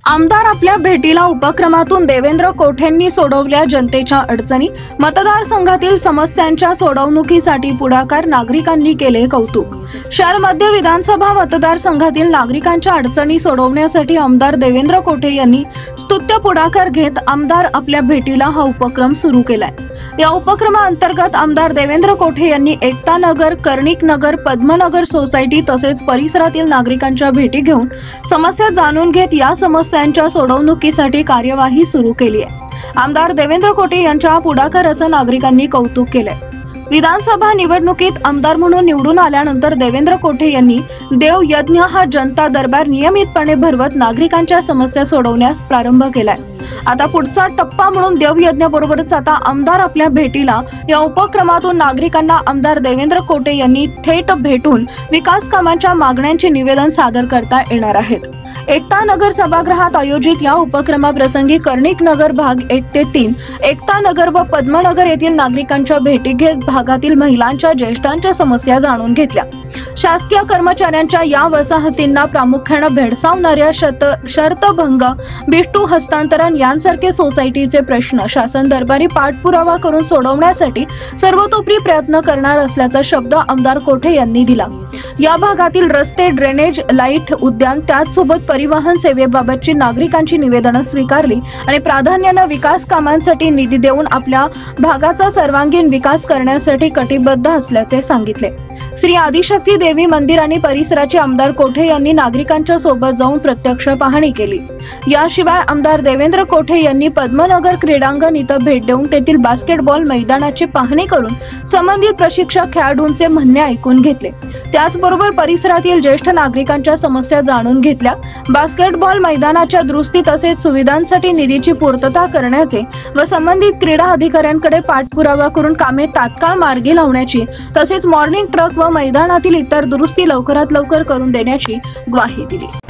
आमदार आपल्या भेटीला उपक्रमातून देवेंद्र कोठेंनी सोडवल्या जनतेच्या अडचणी, मतदारसंघातील समस्यांच्या सोडवणुकीसाठी पुढाकार, नागरिकांनी केले कौतुक। शहर मध्य विधानसभा मतदारसंघातील नागरिकांच्या अडचणी सोडवण्यासाठी आमदार देवेंद्र कोठे यांनी स्तुत्य पुढाकार घेत आमदार आपल्या भेटीला हा उपक्रम सुरू केलाय। या उपक्रमाअंतर्गत आमदार देवेंद्र कोठे यांनी एकता नगर, कर्णिक नगर, पद्मनगर सोसायटी तसेच परिसरातील नागरिकांच्या भेटी घेऊन समस्या जाणून घेत या समस्यांच्या सोडवणुकीसाठी कार्यवाही सुरू केली आहे। आमदार देवेंद्र कोठे यांच्या पुढाकाराचं नागरिकांनी कौतुक केलंय। विधानसभा निवडणुकीत आमदार म्हणून निवडून आल्यानंतर देवेंद्र कोठे यांनी देव यज्ञ हा जनता दरबार नियमितपणे भरवत नागरिकांच्या समस्या सोडवण्यास प्रारंभ केलाय। आता पुढचा टप्पा म्हणून देवयज्ञ बरोबरच आता आमदार आपल्या भेटीला या उपक्रमातून नागरिकांना आमदार देवेंद्र कोठे यांनी थेट भेटून विकास कामांच्या मागण्यांचे निवेदन सादर करता येणार आहेत। एकता नगर सभागृहात आयोजित या उपक्रमाप्रसंगी कर्णिक नगर भाग 1 ते 3, एकता नगर व पद्मनगर येथील नागरिकांच्या भेटी घेत भागातील महिलांच्या, ज्येष्ठांच्या समस्या जाणून घेतल्या। शासकीय कर्मचाऱ्यांच्या या वसाहतींना प्रामुख्याने भेडसावणाऱ्या शर्तभंग, बिष्टू हस्तांतरण यांसारखे सोसायटीचे प्रश्न शासन दरबारी पाठपुरावा करून सोडवण्यासाठी सर्वतोपरी प्रयत्न करणार असल्याचा शब्द आमदार कोठे यांनी दिला। या भागातील रस्ते, ड्रेनेज, लाईट, उद्यान त्याचसोबत परिवहन सेवेबाबतची नागरिकांची निवेदनं स्वीकारली आणि प्राधान्याने विकास कामांसाठी निधी देऊन आपल्या भागाचा सर्वांगीण विकास करण्यासाठी कटिबद्ध असल्याचे सांगितले। श्री आदिशक्ती देवी मंदिर आणि परिसराची आमदार कोठे यांनी नागरिकांच्या सोबत जाऊन प्रत्यक्ष पाहणी केली। याशिवाय आमदार देवेंद्र कोठे यांनी पद्मनगर क्रीडांगण इथं भेट देऊन तेथील बास्केटबॉल मैदानाची पाहणी करून संबंधित प्रशिक्षक खेळाडूंचे म्हणणे ऐकून घेतले। त्याचबरोबर परिसरातील ज्येष्ठ नागरिकांच्या समस्या जाणून घेतल्या। बास्केटबॉल मैदानाच्या दुरुस्ती तसेच सुविधांसाठी निधीची पूर्तता करण्याचे व संबंधित क्रीडा अधिकाऱ्यांकडे पाठपुरावा करून कामे तात्काळ मार्गी लावण्याची तसेच मॉर्निंग ट्रक व मैदानातील इतर दुरुस्ती लवकरात लवकर करून देण्याची ग्वाही दिली।